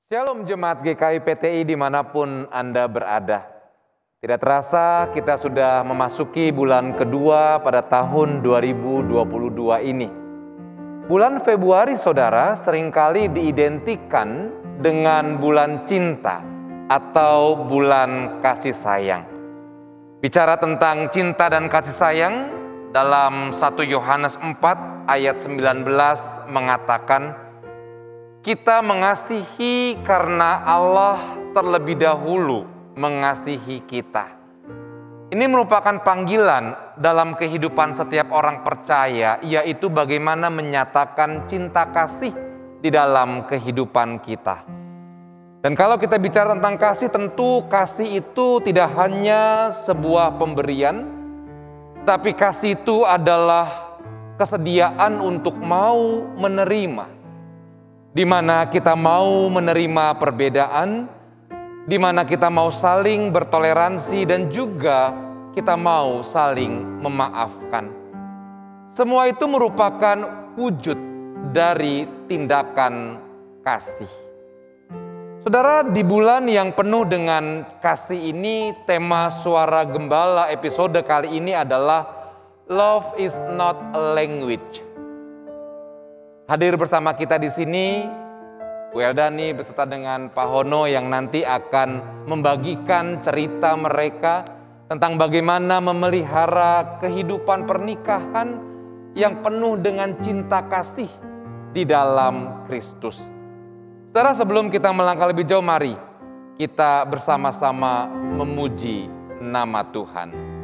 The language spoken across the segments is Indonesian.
Shalom Jemaat GKI PTI dimanapun Anda berada. Tidak terasa kita sudah memasuki bulan kedua pada tahun 2022 ini. Bulan Februari saudara seringkali diidentikan dengan bulan cinta atau bulan kasih sayang. Bicara tentang cinta dan kasih sayang, dalam 1 Yohanes 4 ayat 19 mengatakan, kita mengasihi karena Allah terlebih dahulu mengasihi kita. Ini merupakan panggilan dalam kehidupan setiap orang percaya, yaitu bagaimana menyatakan cinta kasih di dalam kehidupan kita. Dan kalau kita bicara tentang kasih, tentu kasih itu tidak hanya sebuah pemberian, tapi kasih itu adalah kesediaan untuk mau menerima. Di mana kita mau menerima perbedaan, di mana kita mau saling bertoleransi dan juga kita mau saling memaafkan. Semua itu merupakan wujud dari tindakan kasih. Saudara, di bulan yang penuh dengan kasih ini, tema Suara Gembala episode kali ini adalah Love is not a language. Hadir bersama kita di sini, Bu Eldani beserta dengan Pak Hono yang nanti akan membagikan cerita mereka tentang bagaimana memelihara kehidupan pernikahan yang penuh dengan cinta kasih di dalam Kristus. Saudara, sebelum kita melangkah lebih jauh, mari kita bersama-sama memuji nama Tuhan.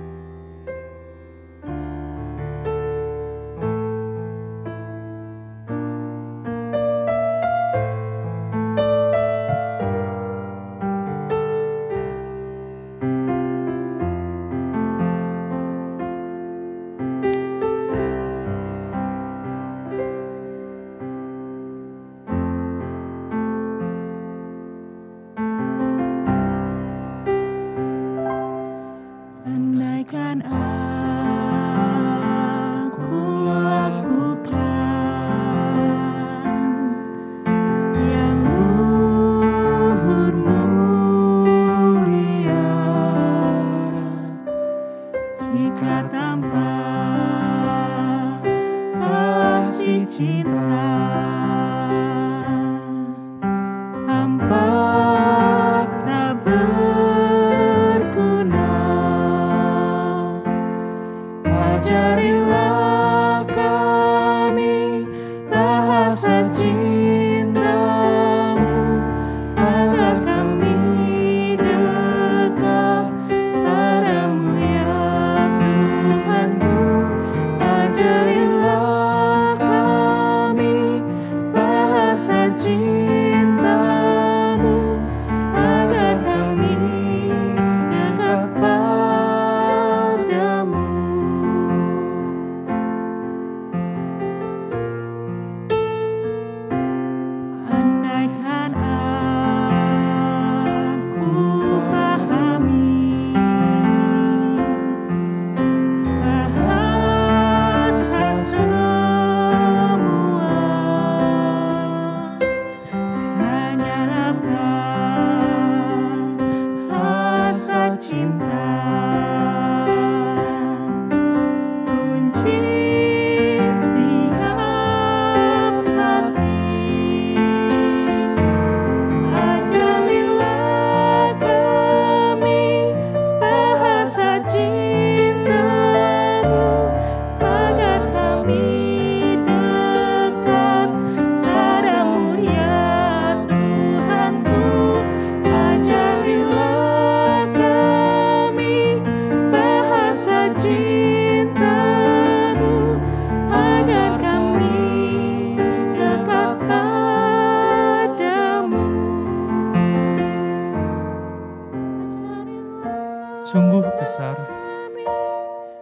Sungguh besar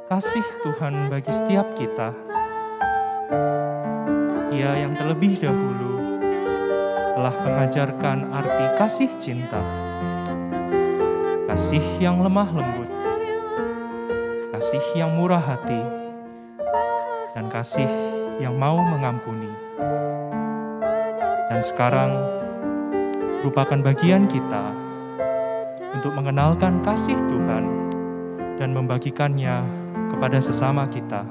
kasih Tuhan bagi setiap kita. Ia yang terlebih dahulu telah mengajarkan arti kasih cinta, kasih yang lemah lembut, kasih yang murah hati, dan kasih yang mau mengampuni. Dan sekarang merupakan bagian kita untuk mengenalkan kasih Tuhan dan membagikannya kepada sesama kita.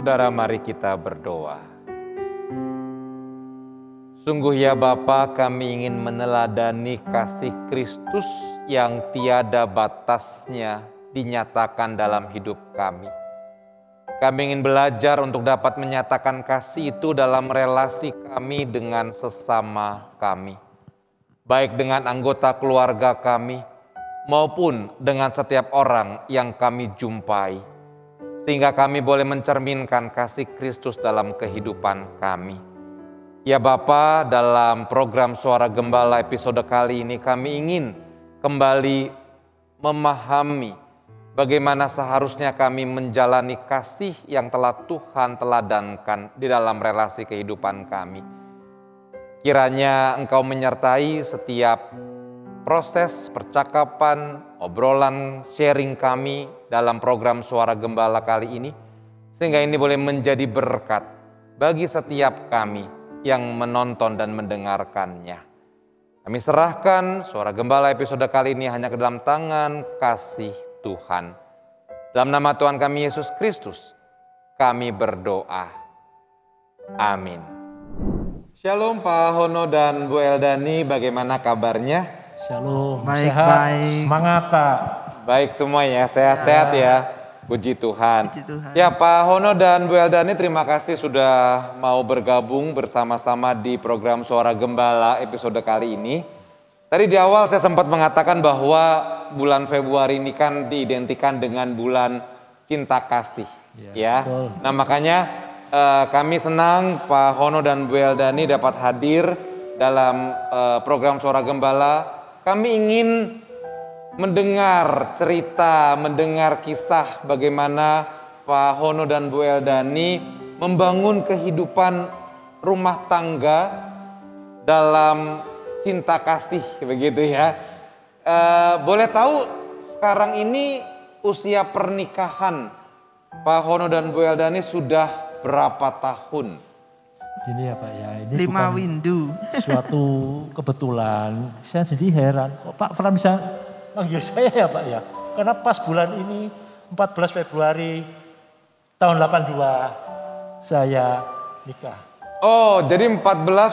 Saudara, mari kita berdoa. Sungguh ya Bapa, kami ingin meneladani kasih Kristus yang tiada batasnya dinyatakan dalam hidup kami. Kami ingin belajar untuk dapat menyatakan kasih itu dalam relasi kami dengan sesama kami, baik dengan anggota keluarga kami maupun dengan setiap orang yang kami jumpai, sehingga kami boleh mencerminkan kasih Kristus dalam kehidupan kami. Ya Bapa, dalam program Suara Gembala episode kali ini kami ingin kembali memahami bagaimana seharusnya kami menjalani kasih yang telah Tuhan teladankan di dalam relasi kehidupan kami. Kiranya Engkau menyertai setiap proses percakapan, obrolan, sharing kami dalam program Suara Gembala kali ini, sehingga ini boleh menjadi berkat bagi setiap kami yang menonton dan mendengarkannya. Kami serahkan Suara Gembala episode kali ini hanya ke dalam tangan kasih Tuhan. Dalam nama Tuhan kami Yesus Kristus, kami berdoa. Amin. Shalom Pak Hono dan Bu Eldani, bagaimana kabarnya? Shalom, Baik, sehat, baik. semangat Kak. Baik semua ya, sehat-sehat ya. Puji Tuhan. Puji Tuhan. Ya Pak Hono dan Bu Eldani, terima kasih sudah mau bergabung bersama-sama di program Suara Gembala episode kali ini. Tadi di awal saya sempat mengatakan bahwa bulan Februari ini kan diidentikan dengan bulan cinta kasih. Ya. betul. Nah makanya kami senang Pak Hono dan Bu Eldani dapat hadir dalam program Suara Gembala. Kami ingin mendengar cerita, mendengar kisah bagaimana Pak Hono dan Bu Eldani membangun kehidupan rumah tangga dalam cinta kasih, begitu ya. Boleh tahu sekarang ini usia pernikahan Pak Hono dan Bu Eldani sudah berapa tahun? Ini ya Pak ya, ini 5 bukan windu. suatu kebetulan. Saya sendiri heran, kok Pak Fran bisa manggil saya ya Pak ya. Karena pas bulan ini 14 Februari tahun 82 saya nikah. Oh, jadi 14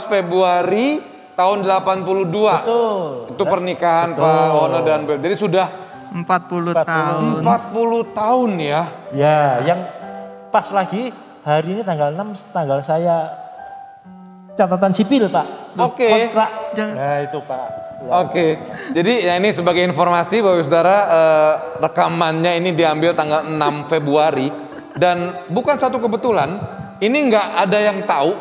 Februari tahun 82. Betul. Itu pernikahan Betul. Pak Ono dan Bu. Jadi sudah 40 tahun. 40 tahun ya. Ya, yang pas lagi hari ini tanggal 6 tanggal saya catatan sipil Pak. Oke. Kontrak. Jangan. Nah itu Pak. Ya. Oke, jadi ya ini sebagai informasi Bapak Ibu Saudara, rekamannya ini diambil tanggal 6 Februari dan bukan satu kebetulan, ini nggak ada yang tahu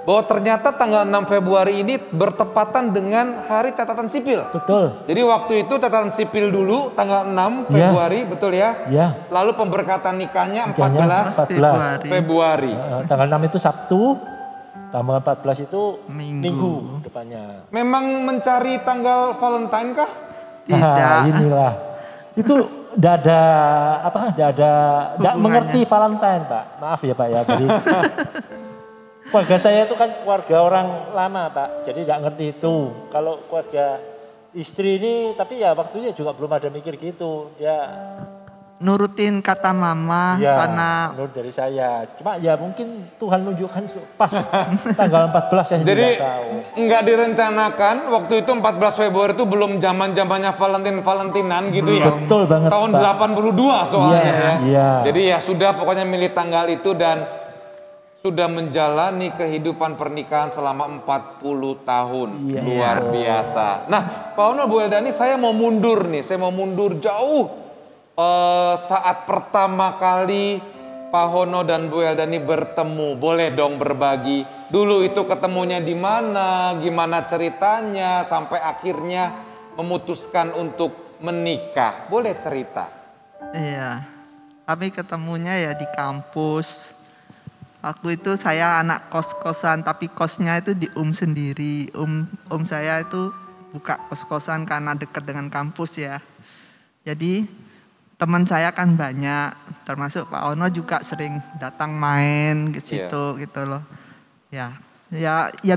bahwa ternyata tanggal 6 Februari ini bertepatan dengan Hari Catatan Sipil. Betul. Jadi waktu itu catatan sipil dulu tanggal 6 Februari, betul ya? Ya. Lalu pemberkatan nikahnya Nikahnya 14 Februari. Tanggal 6 itu Sabtu, tanggal 14 itu Minggu. Minggu depannya. Memang mencari tanggal Valentine kah? Tidak. Nah, inilah. Itu enggak ada enggak mengerti Valentine, Pak. Maaf ya, Pak ya. Jadi keluarga saya itu kan keluarga orang lama, Pak. Jadi enggak ngerti itu. Kalau keluarga istri ini, tapi ya waktunya juga belum ada mikir gitu. Dia Nurutin kata mama ya, karena menurut dari saya. Cuma ya mungkin Tuhan menunjukkan pas tanggal 14 saya Jadi tidak tahu. nggak direncanakan waktu itu 14 Februari itu belum zaman-zamannya Valentinan gitu ya. Betul banget, Tahun Pak. 82 soalnya Iya, ya. iya. Jadi ya sudah pokoknya milih tanggal itu dan sudah menjalani kehidupan pernikahan selama 40 tahun. Iya. Luar biasa. Nah, Pak Ono, Bu Eldani, saya mau mundur nih. Saya mau mundur jauh. Saat pertama kali Pak Hono dan Bu Eldani bertemu, boleh dong berbagi dulu itu ketemunya di mana, gimana ceritanya sampai akhirnya memutuskan untuk menikah. Boleh cerita? iya. Kami ketemunya ya di kampus. Waktu itu saya anak kos-kosan, tapi kosnya itu di sendiri. Om saya itu buka kos-kosan karena dekat dengan kampus ya. Jadi teman saya kan banyak, termasuk Pak Ono juga sering datang main ke situ gitu loh. Ya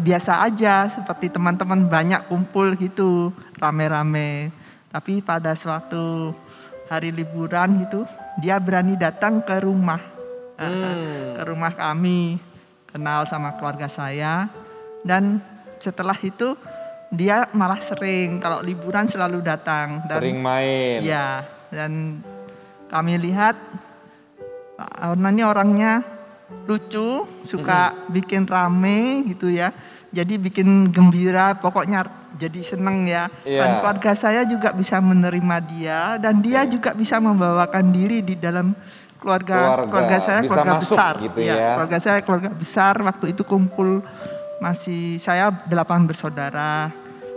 biasa aja seperti teman-teman banyak kumpul gitu rame-rame. Tapi pada suatu hari liburan gitu, dia berani datang ke rumah. Ke rumah kami, kenal sama keluarga saya. Dan setelah itu dia malah sering kalau liburan selalu datang dan Sering main. ya, dan kami lihat Pak Ono ini orangnya lucu, suka bikin rame gitu ya. Jadi bikin gembira, pokoknya jadi seneng ya. Iya. Dan keluarga saya juga bisa menerima dia dan dia juga bisa membawakan diri di dalam keluarga saya, bisa keluarga masuk besar. gitu Ya, ya. keluarga saya keluarga besar. Waktu itu kumpul masih saya 8 bersaudara.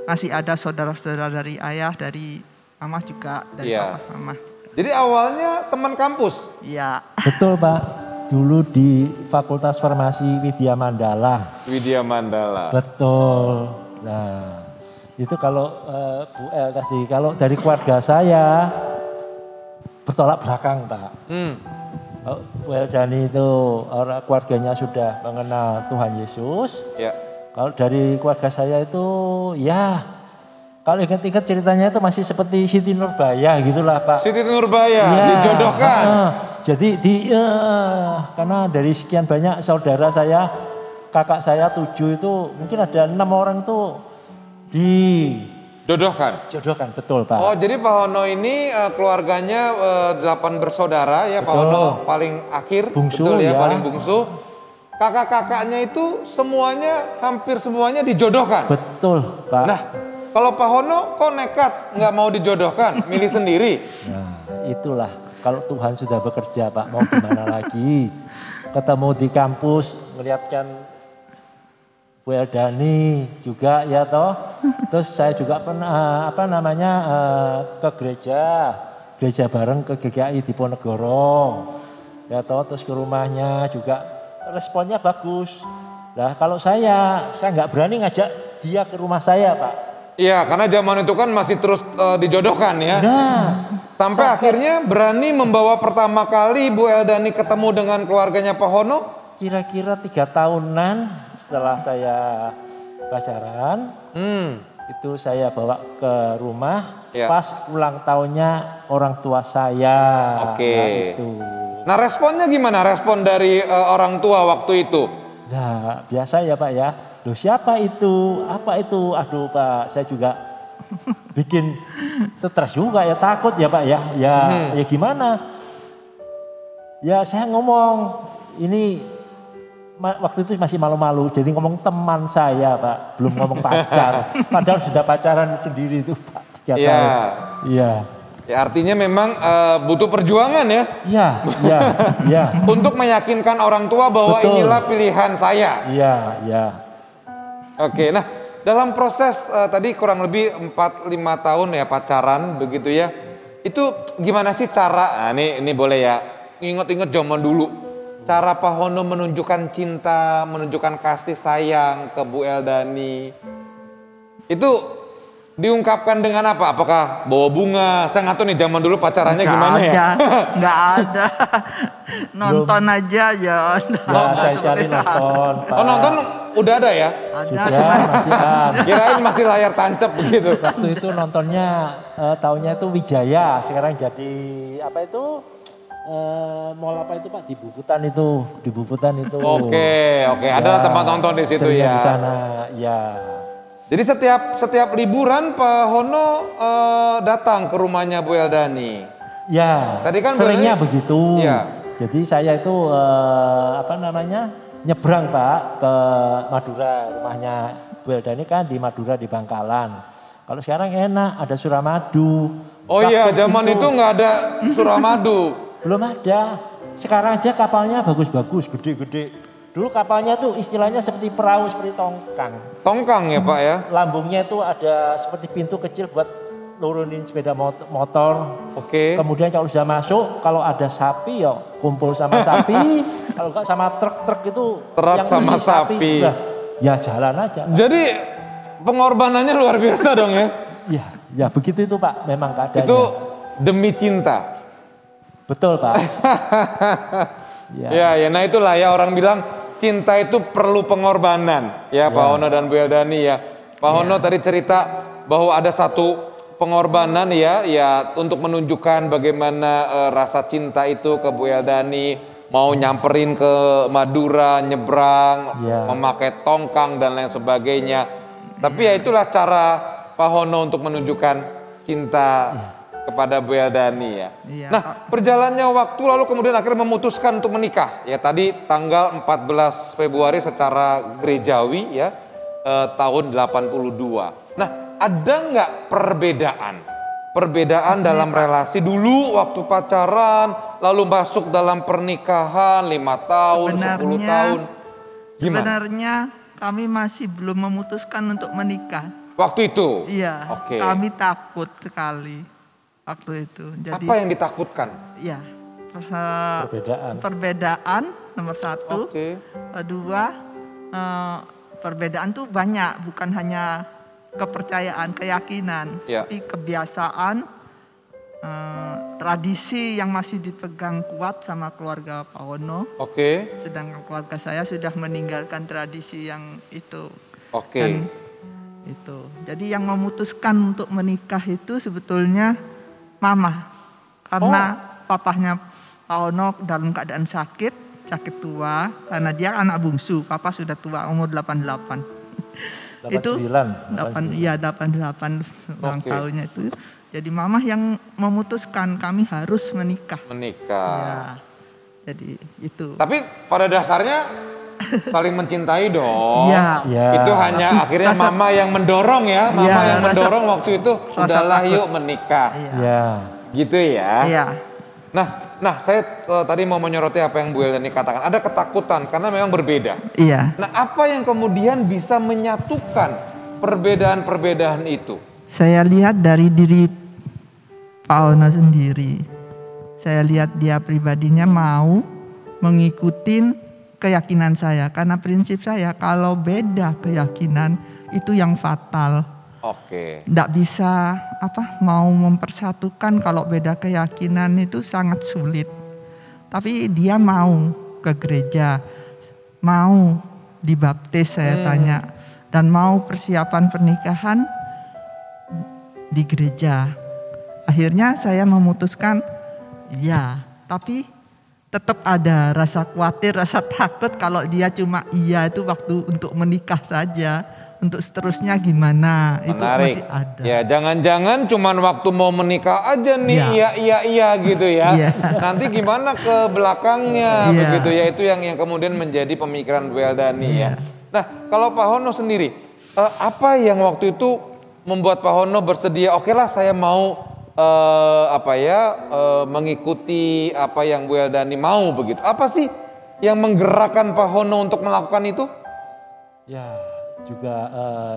Masih ada saudara-saudara dari ayah, dari mama juga, dari Iya. papa mama. Jadi awalnya teman kampus. Iya. Betul Pak, dulu di Fakultas Farmasi Widya Mandala. Widya Mandala. Betul. Nah, itu kalau Bu El tadi, kalau dari keluarga saya bertolak belakang Pak. Bu Eldani itu orang keluarganya sudah mengenal Tuhan Yesus. Ya. Kalau dari keluarga saya itu ya, kalau ingat-ingat ceritanya itu masih seperti Siti Nurbaya gitulah Pak. Siti Nurbaya Iya, dijodohkan. jadi karena dari sekian banyak saudara saya, kakak saya 7 itu mungkin ada 6 orang itu Jodohkan. dijodohkan, betul Pak. Oh, jadi Pak Hono ini keluarganya 8 bersaudara ya, Pak Betul. Hono paling akhir, Bungsu, betul ya, ya. paling bungsu. Kakak-kakaknya itu semuanya, hampir semuanya dijodohkan. Betul Pak. Nah, kalau Pak Hono kok nekat nggak mau dijodohkan, milih sendiri? Nah, itulah kalau Tuhan sudah bekerja Pak, mau gimana lagi. Ketemu di kampus, melihatkan Bu Eldani juga ya toh. Terus saya juga pernah ke gereja bareng ke GKI Diponegoro. Ya toh, terus ke rumahnya juga responnya bagus. Nah, kalau saya nggak berani ngajak dia ke rumah saya, Pak. Iya, karena zaman itu kan masih terus dijodohkan ya. Nah, Sampai akhirnya berani membawa pertama kali Bu Eldani ketemu dengan keluarganya Pak Hono. kira-kira 3 tahunan setelah saya pacaran, itu saya bawa ke rumah Ya. pas ulang tahunnya orang tua saya. Oke. Nah, itu. Nah, responnya gimana? Respon dari orang tua waktu itu? Nah, biasa ya Pak ya. Loh siapa itu? Apa itu? Aduh Pak, saya juga bikin stres juga ya, takut ya Pak ya. Ya gimana? Ya saya ngomong, ini waktu itu masih malu-malu, jadi ngomong teman saya Pak, belum ngomong pacar. Padahal sudah pacaran sendiri itu Pak. 3 tahun. Iya. Ya artinya memang butuh perjuangan ya. Iya. Untuk meyakinkan orang tua bahwa Betul. inilah pilihan saya. Iya. Oke, nah dalam proses tadi kurang lebih 4-5 tahun ya pacaran begitu ya. Itu gimana sih cara, nah, ini boleh ya, inget-inget zaman dulu. Cara Pak Hono menunjukkan cinta, menunjukkan kasih sayang ke Bu Eldani. Itu diungkapkan dengan apa? Apakah bawa bunga? Saya nggak tahu nih zaman dulu pacarannya gimana ya? Nggak ada. Nonton aja ya. Saya cari nonton Pak. Oh nonton udah ada ya? Sudah, masih ada. Kirain masih layar tancap begitu. Waktu itu nontonnya tahunnya itu Wijaya, sekarang jadi apa itu mall apa itu Pak, di Bubutan itu. Oke, ada tempat nonton di situ sering ya. Di sana, ya. Jadi setiap liburan Pak Hono datang ke rumahnya Bu Eldani. Ya. Tadi kan seringnya berarti- begitu. Iya. Jadi saya itu nyebrang Pak ke Madura, rumahnya Bu Eldani kan di Madura di Bangkalan. Kalau sekarang enak, ada Suramadu. Oh iya, Waktu zaman itu nggak ada Suramadu. Belum ada. Sekarang aja kapalnya bagus-bagus, gede-gede. Dulu kapalnya tuh istilahnya seperti perahu, seperti tongkang. Tongkang ya Pak ya. Lambungnya itu ada seperti pintu kecil buat nurunin sepeda motor. Oke. Kemudian kalau sudah masuk, kalau ada sapi ya kumpul sama sapi. Kalau enggak sama truk-truk itu. Truk yang sama isi sapi. udah, ya jalan aja. Jadi pengorbanannya luar biasa dong ya. Ya begitu itu Pak, memang keadaannya. Itu demi cinta. Betul Pak. Ya, nah itulah ya orang bilang cinta itu perlu pengorbanan. Ya Pak Hono dan Bu Eldani ya. Pak Hono tadi cerita bahwa ada satu pengorbanan ya untuk menunjukkan bagaimana rasa cinta itu ke Bu Eldani, mau nyamperin ke Madura, nyebrang, memakai tongkang dan lain sebagainya. Tapi ya itulah cara Pak Hono untuk menunjukkan cinta kepada Bu Eldani ya. Iya. Nah, perjalannya waktu lalu kemudian akhirnya memutuskan untuk menikah. Ya tadi tanggal 14 Februari secara gerejawi ya tahun 82. Nah, ada nggak perbedaan dalam relasi dulu waktu pacaran lalu masuk dalam pernikahan 5 tahun, 10 tahun? Gimana? Sebenarnya kami masih belum memutuskan untuk menikah. Waktu itu? Iya. Oke. Kami takut sekali waktu itu. Jadi Apa yang ditakutkan? ya Perbedaan. nomor 1. Oke. Kedua, perbedaan tuh banyak, bukan hanya kepercayaan, keyakinan, Ya. tapi kebiasaan, tradisi yang masih dipegang kuat sama keluarga Pak Hono. Oke. Sedangkan keluarga saya sudah meninggalkan tradisi yang itu. Oke. Dan itu. Jadi yang memutuskan untuk menikah itu sebetulnya mama. Karena papahnya Pak Hono dalam keadaan sakit tua. Karena dia anak bungsu, papa sudah tua, umur 88. Itu 88 ulang tahunnya itu. Jadi mama yang memutuskan kami harus menikah. Ya, jadi itu. Tapi pada dasarnya saling mencintai dong. Ya. Itu hanya akhirnya mama yang mendorong ya. Mama yang mendorong waktu itu. Udahlah yuk menikah. Ya. Gitu ya. Iya. Nah saya tadi mau menyoroti apa yang Bu Eldani katakan. Ada ketakutan karena memang berbeda. Iya. Nah apa yang kemudian bisa menyatukan perbedaan-perbedaan itu? Saya lihat dari diri Pak Hono sendiri. Saya lihat dia pribadinya mau mengikuti keyakinan saya. Karena prinsip saya kalau beda keyakinan itu yang fatal. Oke. Nggak bisa mau mempersatukan kalau beda keyakinan itu sangat sulit. Tapi dia mau ke gereja, mau dibaptis, saya tanya. Dan mau persiapan pernikahan di gereja. Akhirnya saya memutuskan, ya, tapi tetap ada rasa khawatir, rasa takut kalau dia cuma iya itu waktu untuk menikah saja. Untuk seterusnya gimana, itu Menarik. masih ada. Ya, jangan-jangan cuman waktu mau menikah aja nih, iya gitu ya. Iya. Nanti gimana ke belakangnya, Iya. begitu ya. Itu yang kemudian menjadi pemikiran Bu Eldani ya. Nah, kalau Pak Hono sendiri, apa yang waktu itu membuat Pak Hono bersedia, oke lah saya mau mengikuti apa yang Bu Eldani mau begitu. Apa sih yang menggerakkan Pak Hono untuk melakukan itu? Ya, juga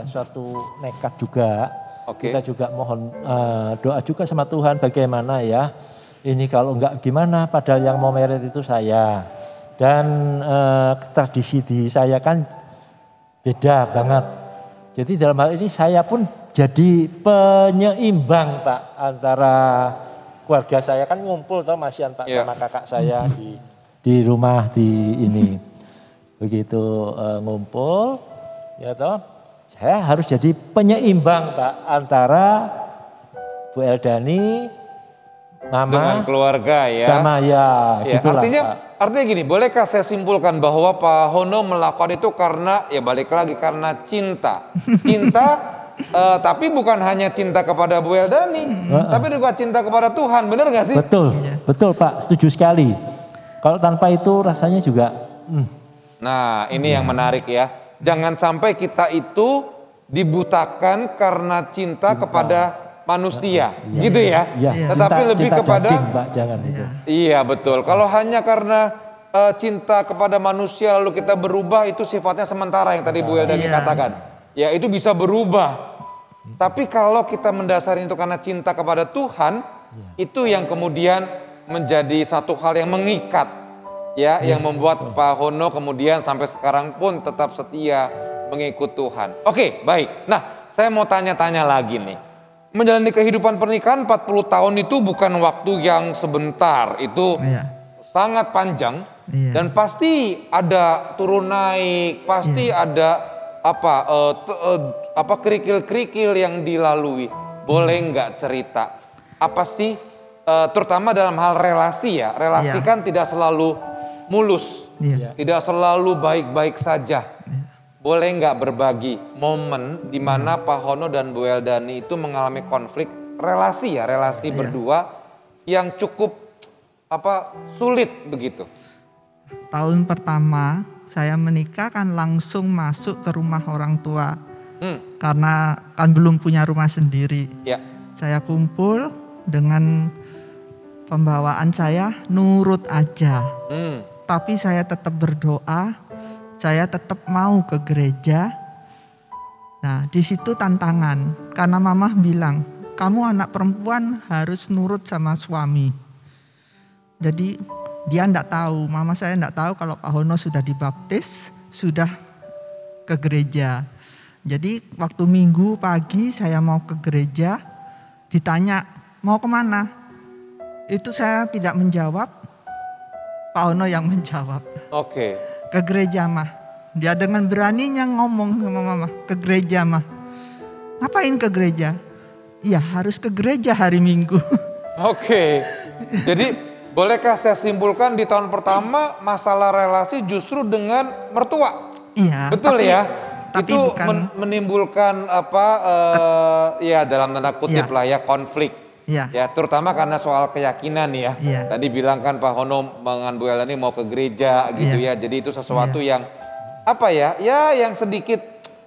suatu nekat juga. Oke. Kita juga mohon doa juga sama Tuhan bagaimana ya. Ini kalau enggak gimana, padahal yang mau meret itu saya. Dan tradisi di saya kan beda banget. Jadi dalam hal ini saya pun jadi penyeimbang Pak antara keluarga saya kan ngumpul toh Masian Pak sama kakak saya di rumah di ini. Begitu ngumpul ya toh saya harus jadi penyeimbang Pak antara Bu Eldani, Mama Dengan keluarga ya. sama ya gitulah Artinya gini, bolehkah saya simpulkan bahwa Pak Hono melakukan itu karena ya balik lagi karena cinta. Cinta tapi bukan hanya cinta kepada Bu Eldani, tapi juga cinta kepada Tuhan, benar gak sih? Betul, betul Pak, setuju sekali. Kalau tanpa itu rasanya juga. Nah, ini yang menarik ya. Jangan sampai kita itu dibutakan karena cinta kepada manusia, gitu ya. Iya, Tetapi lebih cinta kepada daging, Pak, jangan itu. Iya betul. Kalau hanya karena cinta kepada manusia lalu kita berubah, itu sifatnya sementara yang tadi Bu Eldani katakan. Ya itu bisa berubah. Tapi kalau kita mendasari itu karena cinta kepada Tuhan, itu yang kemudian menjadi satu hal yang mengikat, ya, yang membuat Pak Hono kemudian sampai sekarang pun tetap setia mengikut Tuhan. Oke, baik. Nah, saya mau tanya-tanya lagi nih. Menjalani kehidupan pernikahan 40 tahun itu bukan waktu yang sebentar, itu sangat panjang dan pasti ada turun naik, pasti ada kerikil-kerikil yang dilalui. Boleh nggak cerita? Apa sih, terutama dalam hal relasi ya, relasi kan tidak selalu mulus, tidak selalu baik-baik saja. Boleh nggak berbagi momen di mana Pak Hono dan Bu Eldani itu mengalami konflik relasi ya, relasi berdua yang cukup sulit begitu? Tahun pertama saya menikah kan langsung masuk ke rumah orang tua. Karena kan belum punya rumah sendiri. Saya kumpul dengan pembawaan saya nurut aja. Tapi saya tetap berdoa, saya tetap mau ke gereja. Nah, di situ tantangan. Karena mama bilang, kamu anak perempuan harus nurut sama suami. Jadi dia enggak tahu, mama saya enggak tahu kalau Pak Hono sudah dibaptis, sudah ke gereja. Jadi waktu Minggu pagi saya mau ke gereja, ditanya mau kemana? Itu saya tidak menjawab, Pak Hono yang menjawab. Oke. Ke gereja mah. Dia dengan beraninya ngomong sama mama, ke gereja mah. Ngapain ke gereja? Iya harus ke gereja hari Minggu. Oke. Jadi bolehkah saya simpulkan di tahun pertama masalah relasi justru dengan mertua? Iya. Betul tapi, ya? Tapi itu bukan, menimbulkan ya dalam tanda kutip lah ya konflik. Ya terutama karena soal keyakinan ya. Tadi bilang kan Pak Hono dengan Bu Eldani mau ke gereja gitu ya. Jadi itu sesuatu yang yang sedikit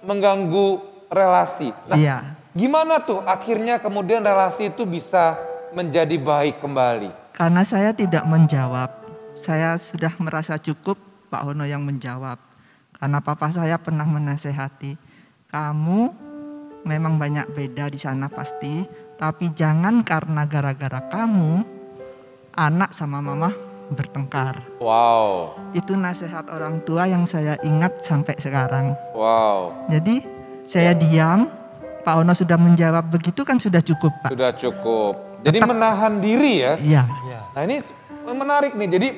mengganggu relasi. Nah, gimana tuh akhirnya kemudian relasi itu bisa menjadi baik kembali? Karena saya tidak menjawab. Saya sudah merasa cukup Pak Hono yang menjawab. Karena papa saya pernah menasehati, kamu memang banyak beda di sana pasti, tapi jangan karena gara-gara kamu anak sama mama bertengkar. Wow. Itu nasihat orang tua yang saya ingat sampai sekarang. Wow. Jadi saya diam, Pak Hono sudah menjawab begitu kan sudah cukup Pak. Sudah cukup. Jadi menahan diri ya. Iya. Nah ini menarik nih. Jadi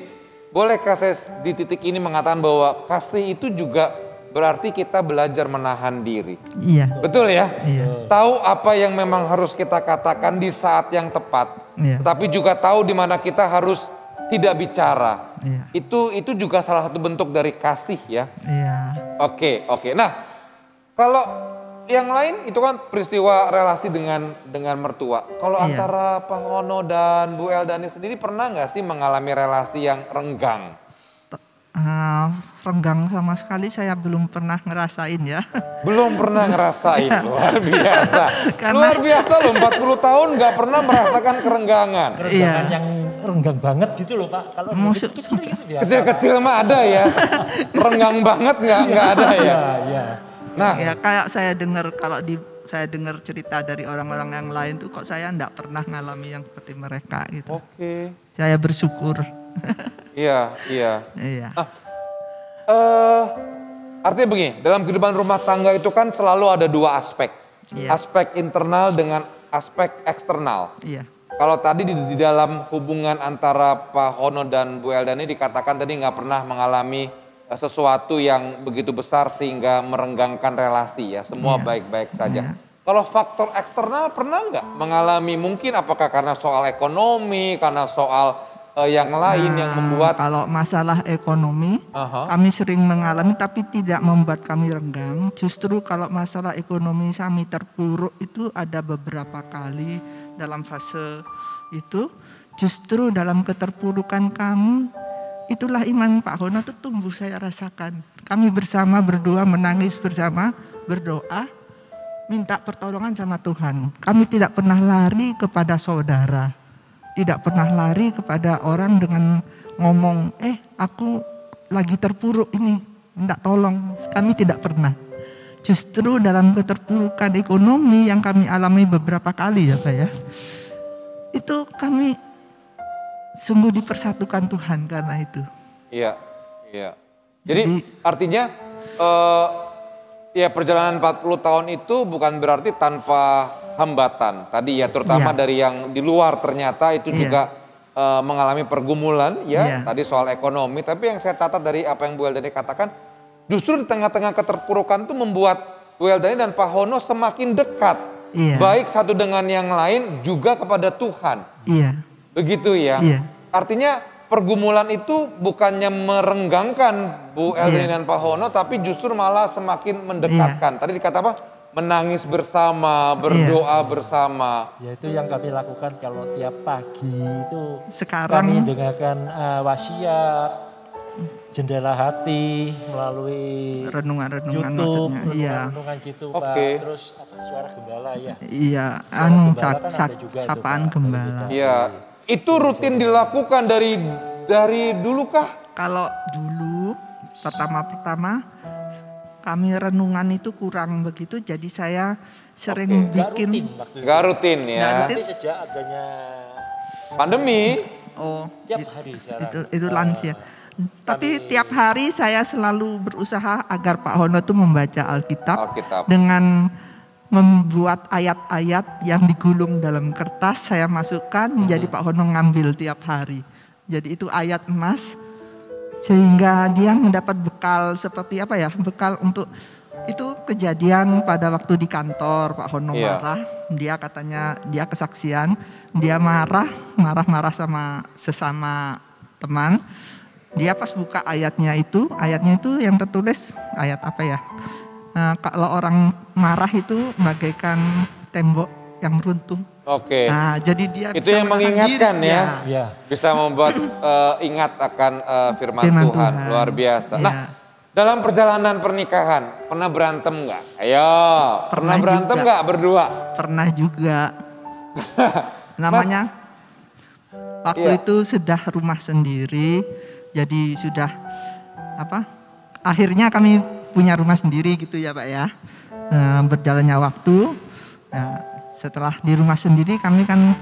bolehkah saya di titik ini mengatakan bahwa kasih itu juga berarti kita belajar menahan diri. Iya. Betul ya? Iya. Tahu apa yang memang harus kita katakan di saat yang tepat. Iya. Tapi juga tahu di mana kita harus tidak bicara. Iya. Itu juga salah satu bentuk dari kasih ya. Iya. Oke. Nah, kalau yang lain itu kan peristiwa relasi dengan mertua. Kalau Iya. antara Pak Hono dan Bu Eldani sendiri pernah nggak sih mengalami relasi yang renggang? Renggang sama sekali saya belum pernah ngerasain ya. Belum pernah ngerasain, luar biasa. Karena- Luar biasa loh, 40 tahun nggak pernah merasakan kerenggangan. Kerenggangan Iya. yang renggang banget gitu loh Pak. Kalau Maksud- kecil gitu biasa. Kecil-kecil mah ada ya, renggang banget nggak ada ya. Iya, iya. Nah, Ya kayak saya dengar saya dengar cerita dari orang-orang yang lain tuh kok saya enggak pernah ngalami yang seperti mereka gitu. oke, Saya bersyukur. iya. Iya. Artinya begini, dalam kehidupan rumah tangga itu kan selalu ada dua aspek. Iya. Aspek internal dengan aspek eksternal. Iya. Kalau tadi di dalam hubungan antara Pak Hono dan Bu Eldani dikatakan tadi nggak pernah mengalami sesuatu yang begitu besar sehingga merenggangkan relasi ya, semua Iya. baik-baik saja. Iya. Kalau faktor eksternal pernah nggak mengalami, mungkin apakah karena soal ekonomi, karena soal yang lain yang membuat Kalau masalah ekonomi Aha. kami sering mengalami tapi tidak membuat kami renggang. Justru kalau masalah ekonomi kami terpuruk itu ada beberapa kali dalam fase itu. Justru dalam keterpurukan kami itulah iman Pak Hono itu tumbuh saya rasakan. Kami bersama berdua menangis bersama, berdoa, minta pertolongan sama Tuhan. Kami tidak pernah lari kepada saudara. Tidak pernah lari kepada orang dengan ngomong, aku lagi terpuruk ini, minta tolong. Kami tidak pernah. Justru dalam keterpurukan ekonomi yang kami alami beberapa kali ya Pak ya. Itu kami sungguh dipersatukan Tuhan karena itu. Iya. Jadi artinya ya perjalanan 40 tahun itu bukan berarti tanpa hambatan. Tadi ya terutama Iya. dari yang di luar ternyata itu Iya. juga mengalami pergumulan ya. Iya. Tadi soal ekonomi, tapi yang saya catat dari apa yang Bu Eldani katakan, justru di tengah-tengah keterpurukan itu membuat Bu Eldani dan Pak Hono semakin dekat. Iya. Baik satu dengan yang lain juga kepada Tuhan. Iya. Begitu ya. Iya. Artinya pergumulan itu bukannya merenggangkan Bu Eldani Iya. dan Pak Hono, tapi justru malah semakin mendekatkan. Tadi dikata apa? Menangis bersama, berdoa bersama. Ya itu yang kami lakukan kalau tiap pagi itu Sekarang kami dengarkan wasiat, jendela hati melalui renungan-renungan YouTube, maksudnya. Iya. renungan gitu Oke. Pak. Terus suara gembala ya. Iya, Suara gembala kan ada juga itu, sapaan Pak, gembala. dari Iya. Itu rutin dilakukan dari dulu kah? Kalau dulu pertama-pertama kami renungan itu kurang begitu, jadi saya sering Nggak bikin. rutin waktu itu. Gak rutin ya. Nggak rutin. Tapi sejak adanya Pandemi. Oh, tiap hari sekarang. itu lansia. Tapi tiap hari saya selalu berusaha agar Pak Hono itu membaca Alkitab Alkitab. dengan membuat ayat-ayat yang digulung dalam kertas, saya masukkan, jadi Pak Hono ngambil tiap hari. Jadi itu ayat emas, sehingga dia mendapat bekal seperti apa ya, bekal untuk itu. Kejadian pada waktu di kantor Pak Hono Iya. marah, dia katanya dia kesaksian, dia marah sama sesama teman. Dia pas buka ayatnya itu yang tertulis ayat apa ya? Kalau orang marah itu bagaikan tembok yang runtuh. Oke. Nah, jadi dia Itu bisa yang menahan mengingatkan diri. ya. Ya, Bisa membuat ingat akan firman Firman Tuhan. Tuhan. Luar biasa. Iya. Nah, dalam perjalanan pernikahan pernah berantem nggak? Ayo, pernah berantem juga. nggak berdua? Pernah juga. Namanya waktu Iya. itu sudah rumah sendiri, jadi sudah akhirnya kami punya rumah sendiri gitu ya Pak ya. Berjalannya waktu, nah, setelah di rumah sendiri kami kan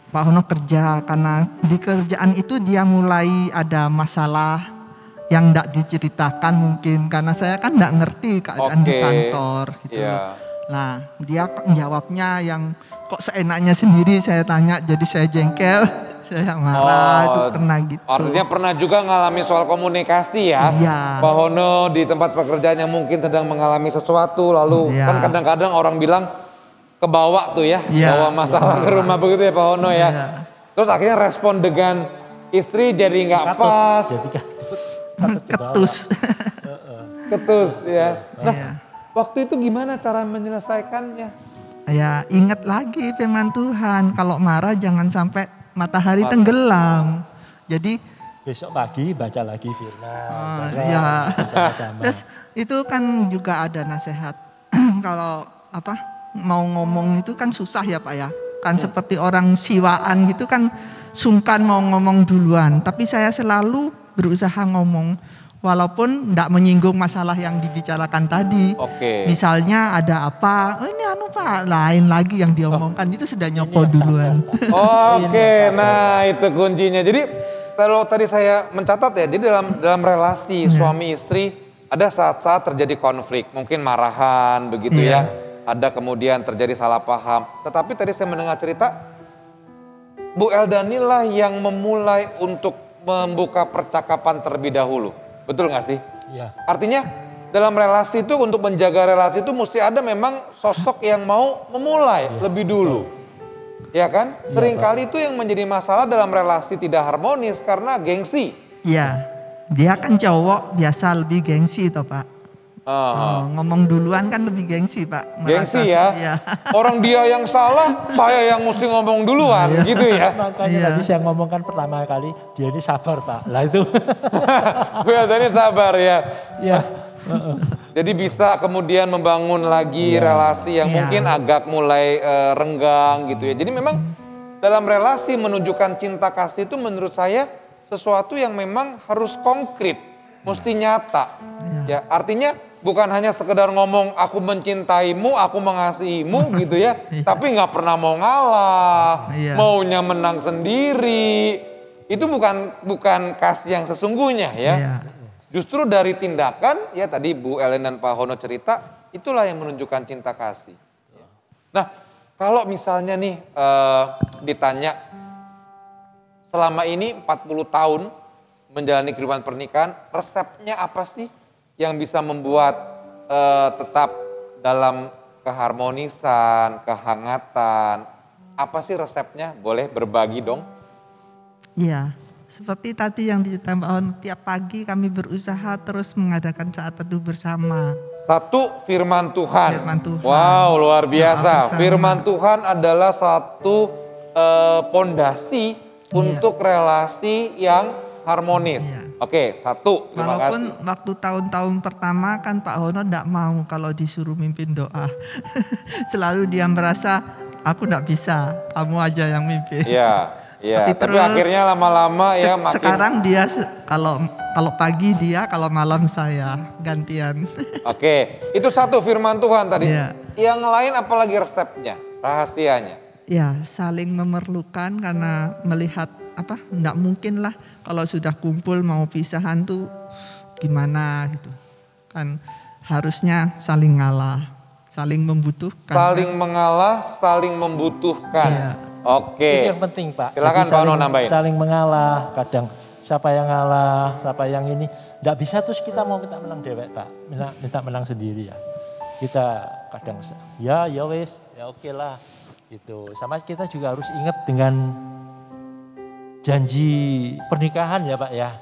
Pak Hono kerja, karena di kerjaan itu dia mulai ada masalah yang tidak diceritakan mungkin karena saya kan tidak ngerti keadaan di Oke. kantor gitu. Iya. Nah, dia jawabnya yang kok seenaknya sendiri, saya tanya, jadi saya jengkel. Saya marah itu pernah gitu. Artinya pernah juga ngalami soal komunikasi ya. Iya. Pak Hono di tempat pekerjaannya mungkin sedang mengalami sesuatu, lalu Iya. kan kadang-kadang orang bilang kebawa tuh ya, Iya. bawa masalah ke rumah begitu ya Pak Hono ya. Iya. Terus akhirnya respon dengan istri jadi nggak pas, Jadi Ketus. ketus ya. Nah, Iya. waktu itu gimana cara menyelesaikannya? Ya ingat lagi firman Tuhan, kalau marah jangan sampai matahari tenggelam. Jadi besok pagi baca lagi firman. ya. Sama-sama. Terus itu kan juga ada nasihat. Kalau apa mau ngomong itu kan susah ya Pak ya. Kan seperti orang siwaan gitu kan sungkan mau ngomong duluan. Tapi saya selalu berusaha ngomong. Walaupun tidak menyinggung masalah yang dibicarakan tadi. Oke. Misalnya ada apa, oh ini anu Pak, lain lagi yang diomongkan itu sudah nyopo duluan. Oke, nah itu kuncinya. Jadi kalau tadi saya mencatat ya, jadi dalam relasi suami istri ada saat-saat terjadi konflik, mungkin marahan begitu ya. Ada kemudian terjadi salah paham. Tetapi tadi saya mendengar cerita Bu Eldani lah yang memulai untuk membuka percakapan terlebih dahulu. Betul nggak sih? Iya. Artinya dalam relasi itu untuk menjaga relasi itu mesti ada memang sosok yang mau memulai lebih dulu. Ya kan? Seringkali itu yang menjadi masalah dalam relasi tidak harmonis karena gengsi. Iya, dia kan cowok biasa lebih gengsi toh Pak. Ngomong duluan kan lebih gengsi Pak. Gengsi ya. Iya. Orang dia yang salah, saya yang mesti ngomong duluan gitu ya. Makanya tadi saya ngomongkan pertama kali dia ini sabar Pak. Lah itu. Bu Eldani sabar ya. Iya. Jadi bisa kemudian membangun lagi relasi yang mungkin agak mulai renggang gitu ya. Jadi memang dalam relasi menunjukkan cinta kasih itu menurut saya sesuatu yang memang harus konkret, mesti nyata. Ya, artinya bukan hanya sekedar ngomong aku mencintaimu, aku mengasihimu gitu ya, tapi nggak pernah mau ngalah, maunya menang sendiri. Itu bukan kasih yang sesungguhnya ya. Justru dari tindakan, ya tadi Bu Ellen dan Pak Hono cerita, itulah yang menunjukkan cinta kasih. Nah, kalau misalnya nih ditanya, selama ini 40 tahun menjalani kehidupan pernikahan, resepnya apa sih yang bisa membuat tetap dalam keharmonisan, kehangatan? Apa sih resepnya? Boleh berbagi dong? Iya. Seperti tadi yang ditambahkan, tiap pagi kami berusaha terus mengadakan saat teduh bersama. Satu, firman Tuhan. Firman Tuhan. Wow, luar Doa biasa. bersama. Firman Tuhan adalah satu pondasi untuk relasi yang harmonis. Iya. Oke, satu, terima Walaupun kasih. waktu tahun-tahun pertama kan Pak Hono tidak mau kalau disuruh mimpin doa. Selalu dia merasa aku tidak bisa, kamu aja yang mimpin. Iya, iya. Tapi terus akhirnya lama-lama ya makin. Sekarang dia kalau pagi dia, kalau malam saya gantian. Oke, itu satu firman Tuhan tadi. Iya. Yang lain apalagi resepnya, rahasianya? Ya, saling memerlukan karena melihat apa? Enggak mungkin lah kalau sudah kumpul mau pisahan tuh gimana gitu. Kan harusnya saling ngalah, saling membutuhkan. Saling mengalah, saling membutuhkan. Iya. Oke. Itu yang penting Pak. Silakan Jadi Pak Ono nambahin. Saling mengalah, kadang siapa yang ngalah, siapa yang ini. Tidak bisa terus kita mau minta menang dewek Pak, minta menang sendiri ya. Kita kadang ya wes, ya oke lah. Gitu. Sama kita juga harus ingat dengan janji pernikahan ya Pak ya.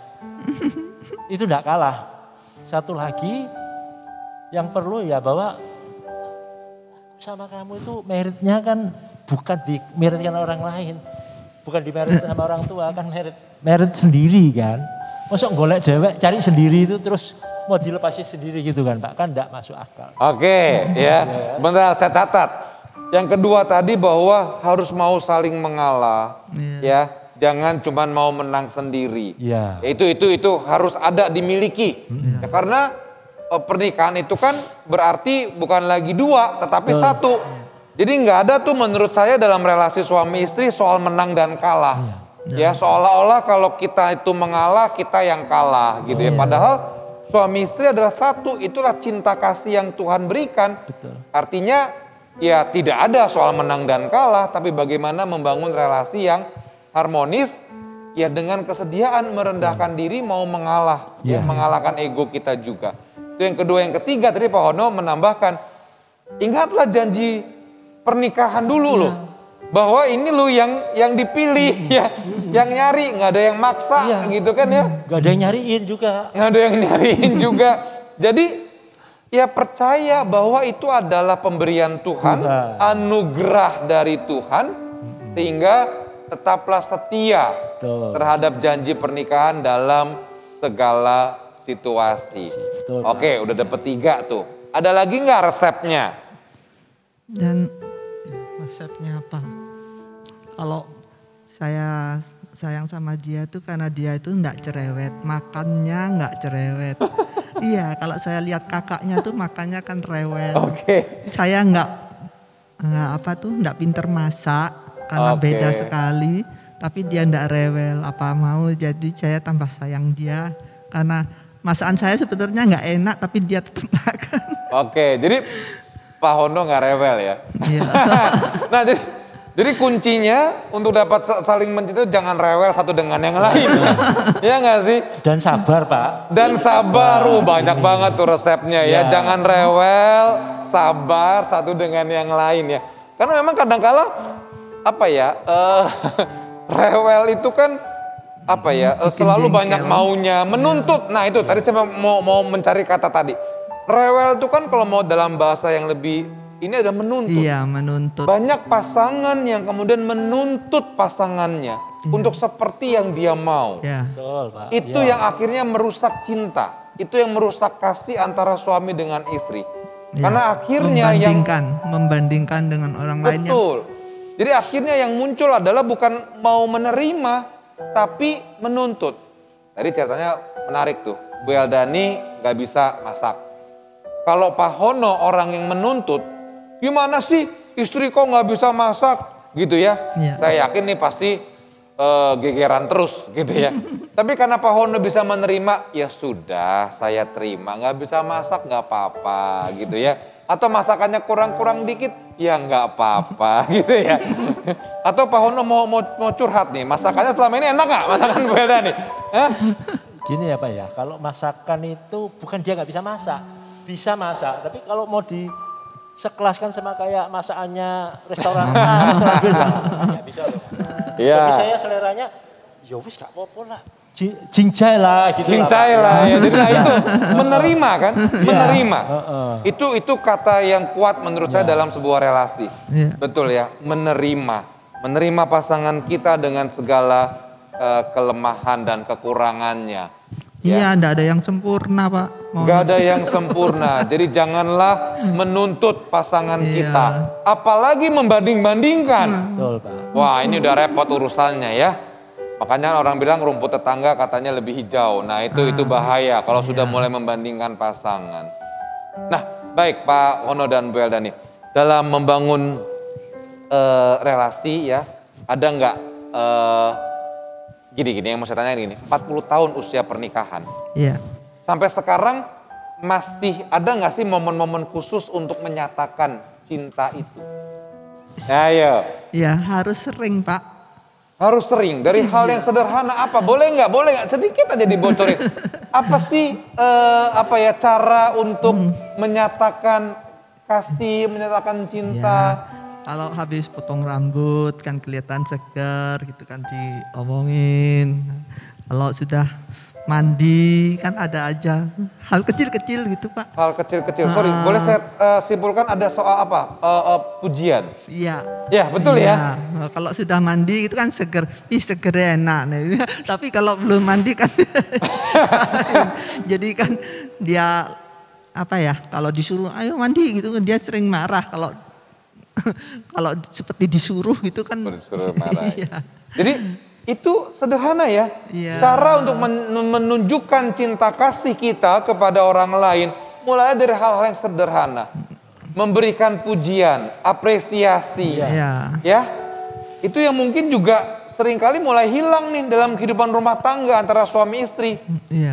Itu tidak kalah. Satu lagi yang perlu ya bahwa sama kamu itu meritnya kan bukan dimeritkan orang lain. Bukan dimerit sama orang tua, kan merit sendiri kan. Masuk golek dewek cari sendiri itu terus mau dilepasi sendiri gitu kan Pak. Kan tidak masuk akal. Oke, ya. Bentar saya catat. Yang kedua tadi bahwa harus mau saling mengalah, ya. Jangan cuma mau menang sendiri. Iya. Itu harus ada dimiliki. Ya, karena pernikahan itu kan berarti bukan lagi dua, tetapi satu. Jadi nggak ada tuh menurut saya dalam relasi suami istri soal menang dan kalah. Ya, seolah-olah kalau kita itu mengalah, kita yang kalah gitu ya. Padahal suami istri adalah satu, itulah cinta kasih yang Tuhan berikan. Betul. Artinya ya tidak ada soal menang dan kalah, tapi bagaimana membangun relasi yang harmonis, ya dengan kesediaan merendahkan diri mau mengalah, ya mengalahkan ego kita juga. Itu yang kedua. Yang ketiga tadi Pak Hono menambahkan, ingatlah janji pernikahan dulu loh. Bahwa ini lo yang dipilih ya, yang nyari, nggak ada yang maksa gitu kan ya. Nggak ada yang nyariin juga. Nggak ada yang nyariin juga. Jadi ya percaya bahwa itu adalah pemberian Tuhan, anugerah dari Tuhan, sehingga tetaplah setia terhadap janji pernikahan dalam segala situasi. Oke, udah dapet 3 tuh. Ada lagi nggak resepnya? Dan resepnya apa? Kalau saya sayang sama dia tuh karena dia itu enggak cerewet, makannya enggak cerewet. Iya, kalau saya lihat kakaknya tuh makannya kan rewel. Saya enggak pinter masak karena beda sekali, tapi dia enggak rewel apa mau, jadi saya tambah sayang dia karena masakan saya sebetulnya enggak enak tapi dia tetap makan. Jadi Pak Hono nggak rewel ya. Nah jadi kuncinya untuk dapat saling mencintai jangan rewel satu dengan yang lain. Ya nggak sih? Dan sabar Pak. Dan sabar, banyak banget tuh resepnya ya. Jangan rewel, sabar satu dengan yang lain ya. Karena memang kadang-kala rewel itu kan selalu banyak maunya, menuntut. Nah itu tadi saya mau mencari kata tadi. Rewel itu kan kalau mau dalam bahasa yang lebih ini ada menuntut. Iya, menuntut. Banyak pasangan yang kemudian menuntut pasangannya untuk seperti yang dia mau. Betul, Pak. Itu yang akhirnya merusak cinta. Itu yang merusak kasih antara suami dengan istri. Karena akhirnya membandingkan dengan orang lainnya. Betul. Jadi akhirnya yang muncul adalah bukan mau menerima, tapi menuntut. Tadi ceritanya menarik tuh. Bu Eldani gak bisa masak. Kalau Pak Hono orang yang menuntut, gimana sih istri kok nggak bisa masak gitu ya? Saya yakin nih pasti gegeran terus gitu ya. Tapi karena Pak Hono bisa menerima, ya sudah saya terima. Nggak bisa masak nggak apa-apa gitu ya. Atau masakannya kurang-kurang dikit, ya nggak apa-apa gitu ya. Atau Pak Hono mau curhat nih, masakannya selama ini enak nggak masakan Bu Elda nih? Gini ya Pak ya, kalau masakan itu bukan dia nggak bisa masak. Bisa masak, tapi kalau mau disekelaskan sama kayak masakannya restoran A, restoran B, ya bisa loh. Tapi saya seleranya, ya wis gak apa-apa lah. Cincai lah gitu. Cincai lah ya, jadi itu menerima kan, menerima. Itu kata yang kuat menurut saya dalam sebuah relasi. Betul ya, menerima pasangan kita dengan segala kelemahan dan kekurangannya. Iya, enggak ada yang sempurna Pak. Enggak ada yang sempurna, jadi janganlah menuntut pasangan kita. Apalagi membanding-bandingkan. Betul Pak. Wah ini udah repot urusannya ya. Makanya orang bilang rumput tetangga katanya lebih hijau. Nah itu bahaya kalau sudah mulai membandingkan pasangan. Nah baik Pak Hono dan Bu Elda nih. Dalam membangun relasi ya, ada enggak gini yang mau saya tanya gini, 40 tahun usia pernikahan. Iya. Sampai sekarang masih ada nggak sih momen-momen khusus untuk menyatakan cinta itu? Ayo. Ya harus sering Pak. Harus sering, dari hal yang sederhana apa? Boleh nggak? Sedikit aja dibocorin. Apa sih cara untuk menyatakan kasih, menyatakan cinta? Kalau habis potong rambut kan kelihatan segar gitu kan diomongin. Kalau sudah mandi kan ada aja hal kecil-kecil gitu Pak. Hal kecil-kecil, sorry boleh saya simpulkan ada soal apa? Pujian. Iya. Ya betul ya. Kalau sudah mandi itu kan seger, seger enak. Tapi kalau belum mandi kan jadi kan dia kalau disuruh ayo mandi gitu dia sering marah kalau seperti disuruh gitu kan. Disuruh marah. Jadi itu sederhana ya. Cara untuk menunjukkan cinta kasih kita kepada orang lain mulai dari hal-hal yang sederhana. Memberikan pujian, apresiasi. Ya. Itu yang mungkin juga seringkali mulai hilang nih dalam kehidupan rumah tangga antara suami istri.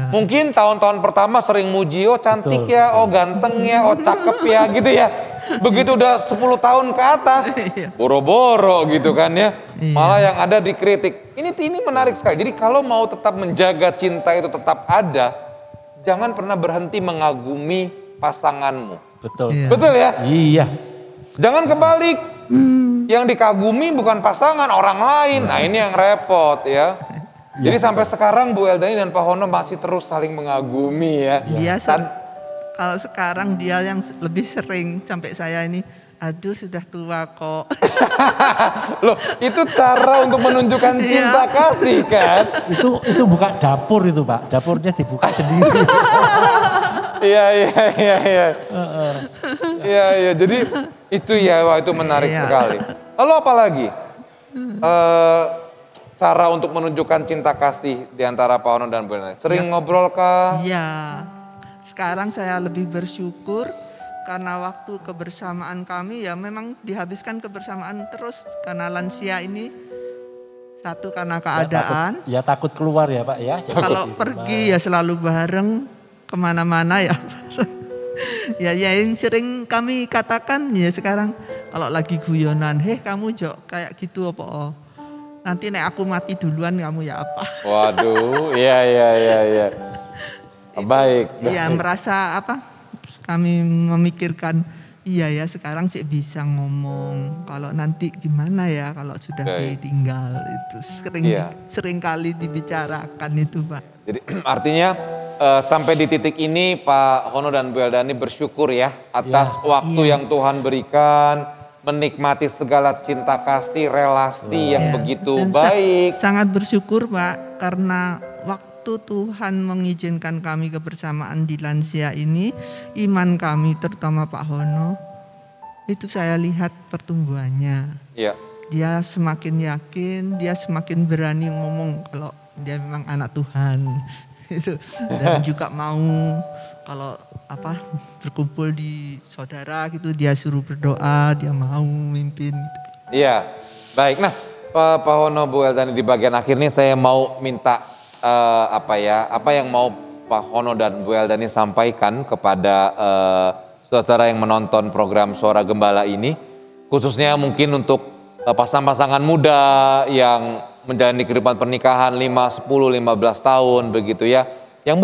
Mungkin tahun-tahun pertama sering muji, oh cantik ya, oh ganteng ya, oh cakep ya gitu ya. Begitu udah 10 tahun ke atas, boro-boro gitu kan ya. Iya. Malah yang ada dikritik. Ini menarik sekali. Jadi kalau mau tetap menjaga cinta itu tetap ada, jangan pernah berhenti mengagumi pasanganmu. Betul. Iya. Betul ya? Iya. Jangan kebalik. Yang dikagumi bukan pasangan, orang lain. Nah ini yang repot ya. Jadi sampai sekarang Bu Eldani dan Pak Hono masih terus saling mengagumi ya. Dia kalau sekarang dia yang lebih sering sampai saya ini, aduh sudah tua kok. Loh, itu cara untuk menunjukkan cinta kasih kan? Itu buka dapur itu Pak, dapurnya dibuka sendiri. Iya. Iya, jadi itu ya, wah itu menarik sekali. Lalu apa lagi? Cara untuk menunjukkan cinta kasih di antara Pak Hono dan Bu Eldani. Sering ngobrol kah? Iya. Sekarang saya lebih bersyukur karena waktu kebersamaan kami ya memang dihabiskan kebersamaan terus karena lansia ini, satu karena keadaan. Ya takut keluar ya Pak ya. Jadi Kalau di pergi rumah. ya selalu bareng kemana-mana ya. Ya yang sering kami katakan ya sekarang kalau lagi guyonan, kamu Jok kayak gitu apa? Oh. Nanti nek aku mati duluan kamu ya apa? Waduh, iya. Baik. Iya merasa apa? Kami memikirkan, iya ya sekarang sih bisa ngomong. Kalau nanti gimana ya kalau sudah Baik. ditinggal itu sering kali dibicarakan itu Pak. Jadi artinya sampai di titik ini Pak Hono dan Bu Eldani bersyukur ya atas waktu yang Tuhan berikan, menikmati segala cinta kasih, relasi yang begitu Dan baik. Sangat bersyukur Pak karena waktu Tuhan mengizinkan kami kebersamaan di lansia ini, iman kami terutama Pak Hono itu saya lihat pertumbuhannya. Iya. Dia semakin yakin, dia semakin berani ngomong kalau dia memang anak Tuhan. Dan juga mau kalau berkumpul di saudara gitu dia suruh berdoa, dia mau mimpin gitu. Iya. Baik. Nah, Pak Hono, Bu Eldani di bagian akhir ini saya mau minta apa yang mau Pak Hono dan Bu Eldani sampaikan kepada saudara yang menonton program Suara Gembala ini, khususnya mungkin untuk pasangan-pasangan muda yang menjalani kehidupan pernikahan 5, 10, 15 tahun begitu ya. Yang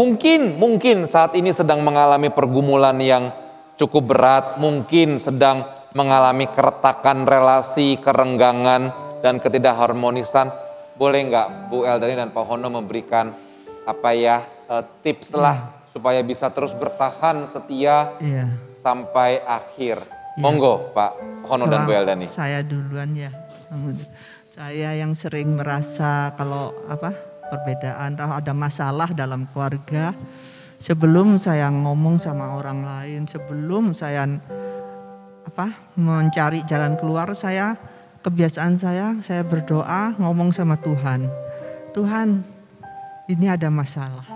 mungkin saat ini sedang mengalami pergumulan yang cukup berat, mungkin sedang mengalami keretakan relasi, kerenggangan dan ketidakharmonisan. Boleh nggak Bu Eldani dan Pak Hono memberikan tips lah supaya bisa terus bertahan setia sampai akhir. Monggo Pak Hono dan Bu Eldani. Saya duluan ya. Saya yang sering merasa kalau perbedaan atau ada masalah dalam keluarga, sebelum saya ngomong sama orang lain, sebelum saya mencari jalan keluar, kebiasaan saya berdoa ngomong sama Tuhan. Tuhan, ini ada masalah.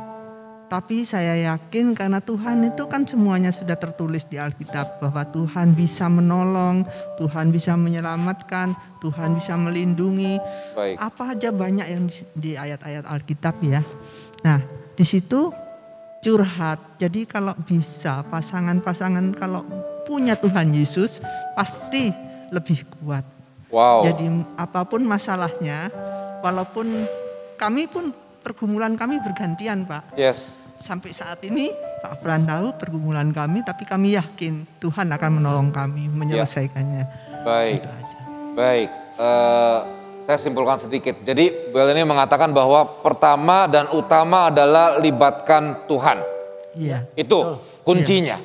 Tapi saya yakin karena Tuhan itu kan semuanya sudah tertulis di Alkitab bahwa Tuhan bisa menolong, Tuhan bisa menyelamatkan, Tuhan bisa melindungi. Baik. Apa aja banyak yang di ayat-ayat Alkitab ya. Nah, di situ curhat. Jadi kalau bisa pasangan-pasangan kalau punya Tuhan Yesus pasti lebih kuat. Wow. Jadi apapun masalahnya, walaupun kami pun pergumulan kami bergantian Pak. Yes. Sampai saat ini Pak Fran tahu pergumulan kami, tapi kami yakin Tuhan akan menolong kami menyelesaikannya. Baik. Itu aja. Baik. Saya simpulkan sedikit. Jadi Bu Eldani mengatakan bahwa pertama dan utama adalah libatkan Tuhan. Iya. Itu kuncinya.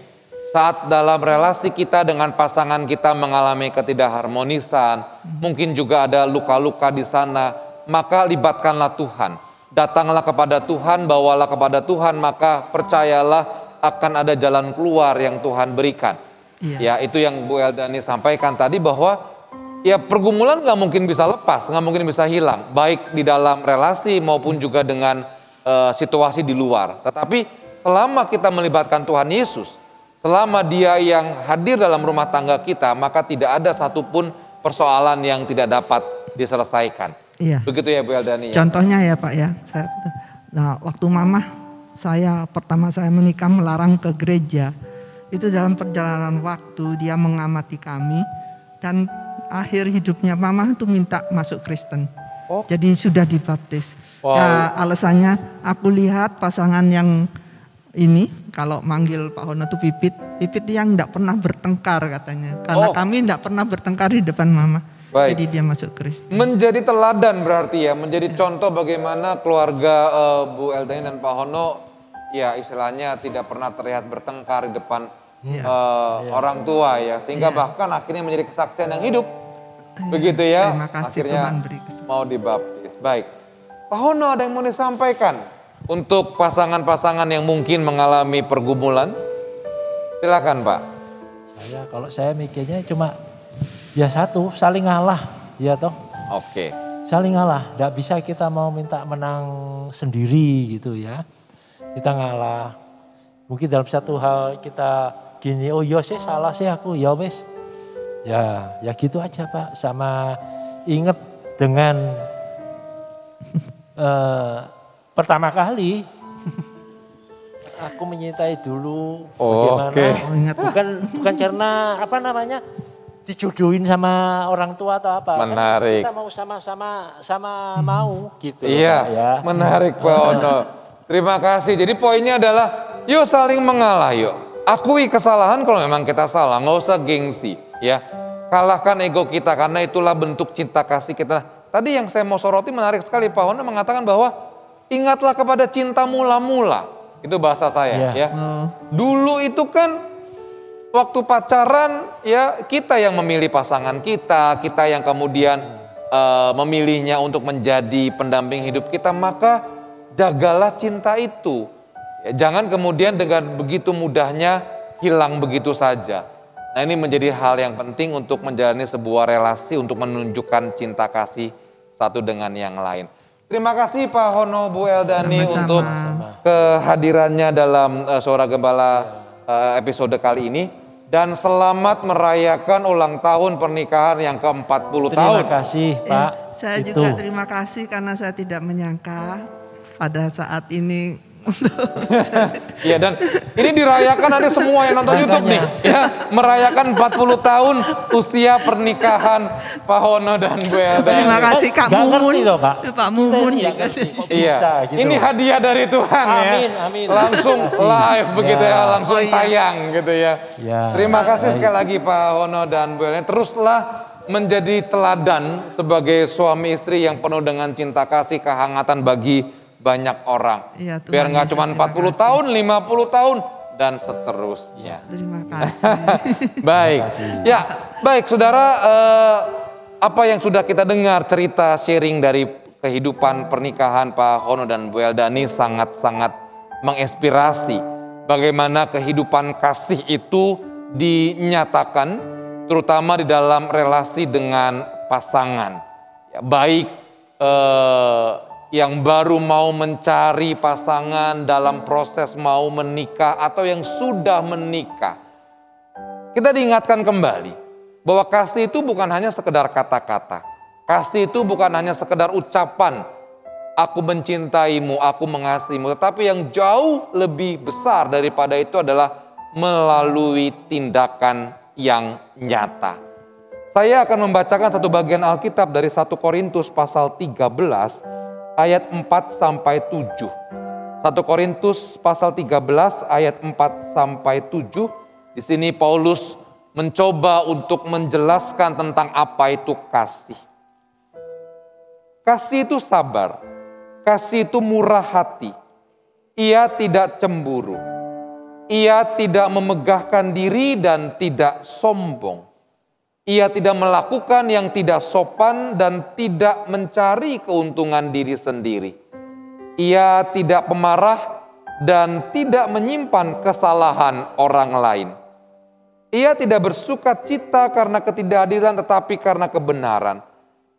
Saat dalam relasi kita dengan pasangan kita mengalami ketidakharmonisan, mungkin juga ada luka-luka di sana, maka libatkanlah Tuhan. Datanglah kepada Tuhan, bawalah kepada Tuhan, maka percayalah akan ada jalan keluar yang Tuhan berikan. Iya. Ya itu yang Bu Eldani sampaikan tadi bahwa ya pergumulan nggak mungkin bisa lepas, nggak mungkin bisa hilang, baik di dalam relasi maupun juga dengan situasi di luar. Tetapi selama kita melibatkan Tuhan Yesus, selama Dia yang hadir dalam rumah tangga kita, maka tidak ada satupun persoalan yang tidak dapat diselesaikan. Iya. Begitu ya Bu Eldani. Contohnya ya Pak ya. Waktu pertama saya menikah melarang ke gereja. Itu dalam perjalanan waktu dia mengamati kami dan akhir hidupnya mama tuh minta masuk Kristen. Oh. Jadi sudah dibaptis. Wow. Ya, alasannya aku lihat pasangan yang ini kalau manggil Pak Hono tuh Pipit yang enggak pernah bertengkar katanya. Karena kami enggak pernah bertengkar di depan mama. Baik. Jadi dia masuk Kristen. Menjadi teladan berarti ya, menjadi contoh bagaimana keluarga Bu Eldani dan Pak Hono ya istilahnya tidak pernah terlihat bertengkar di depan orang tua ya, sehingga bahkan akhirnya menjadi kesaksian yang hidup. Begitu ya, Terima kasih, akhirnya Tuhan beri kesempatan. mau dibaptis. Baik, Pak Hono ada yang mau disampaikan untuk pasangan-pasangan yang mungkin mengalami pergumulan? Silakan Pak. Kalau saya mikirnya cuma ya satu, saling ngalah, ya toh. Oke. Saling ngalah, tidak bisa kita mau minta menang sendiri gitu ya. Kita ngalah. Mungkin dalam satu hal kita gini, oh iya sih salah sih aku, ya wes. Ya gitu aja Pak. Sama ingat dengan pertama kali aku menyintai dulu bagaimana. Bukan karena apa namanya dijodohin sama orang tua atau apa. Menarik. Kita mau sama-sama mau gitu. Iya, Pak, ya. menarik Pak Hono. Terima kasih. Jadi poinnya adalah yuk saling mengalah yuk. Akui kesalahan kalau memang kita salah, nggak usah gengsi ya. Kalahkan ego kita karena itulah bentuk cinta kasih kita. Tadi yang saya mau soroti menarik sekali, Pak Hono mengatakan bahwa ingatlah kepada cinta mula-mula. Itu bahasa saya ya. Dulu itu kan waktu pacaran ya kita yang memilih pasangan kita yang kemudian memilihnya untuk menjadi pendamping hidup kita, maka jagalah cinta itu. Ya, jangan kemudian dengan begitu mudahnya hilang begitu saja. Nah ini menjadi hal yang penting untuk menjalani sebuah relasi untuk menunjukkan cinta kasih satu dengan yang lain. Terima kasih Pak Hono, Bu Eldani untuk kehadirannya dalam Suara Gembala episode kali ini. Dan selamat merayakan ulang tahun pernikahan yang ke-40 tahun. Terima kasih Pak. Saya juga terima kasih karena saya tidak menyangka pada saat ini. Iya, dan ini dirayakan nanti semua yang nonton YouTube nih ya, merayakan 40 tahun usia pernikahan Pak Hono dan Bu Eldani. Terima kasih Kak Mumun. Pak Mumun juga. Iya, gitu. Ini hadiah dari Tuhan ya. Amin. Langsung live begitu ya, langsung tayang gitu ya. Terima kasih sekali lagi Pak Hono dan Bu Eldani. Teruslah menjadi teladan sebagai suami istri yang penuh dengan cinta kasih, kehangatan bagi banyak orang. Ya, biar nggak cuma 40 tahun, 50 tahun dan seterusnya. Terima kasih. Baik. Ya, baik saudara, apa yang sudah kita dengar cerita sharing dari kehidupan pernikahan Pak Hono dan Bu Eldani sangat-sangat menginspirasi bagaimana kehidupan kasih itu dinyatakan terutama di dalam relasi dengan pasangan. Ya, baik yang baru mau mencari pasangan dalam proses mau menikah atau yang sudah menikah. Kita diingatkan kembali bahwa kasih itu bukan hanya sekedar kata-kata. Kasih itu bukan hanya sekedar ucapan, aku mencintaimu, aku mengasihimu. Tetapi yang jauh lebih besar daripada itu adalah melalui tindakan yang nyata. Saya akan membacakan satu bagian Alkitab dari 1 Korintus pasal 13 ayat 4 sampai 7. 1 Korintus pasal 13 ayat 4 sampai 7. Di sini Paulus mencoba untuk menjelaskan tentang apa itu kasih. Kasih itu sabar. Kasih itu murah hati. Ia tidak cemburu. Ia tidak memegahkan diri dan tidak sombong. Ia tidak melakukan yang tidak sopan dan tidak mencari keuntungan diri sendiri. Ia tidak pemarah dan tidak menyimpan kesalahan orang lain. Ia tidak bersuka cita karena ketidakadilan tetapi karena kebenaran.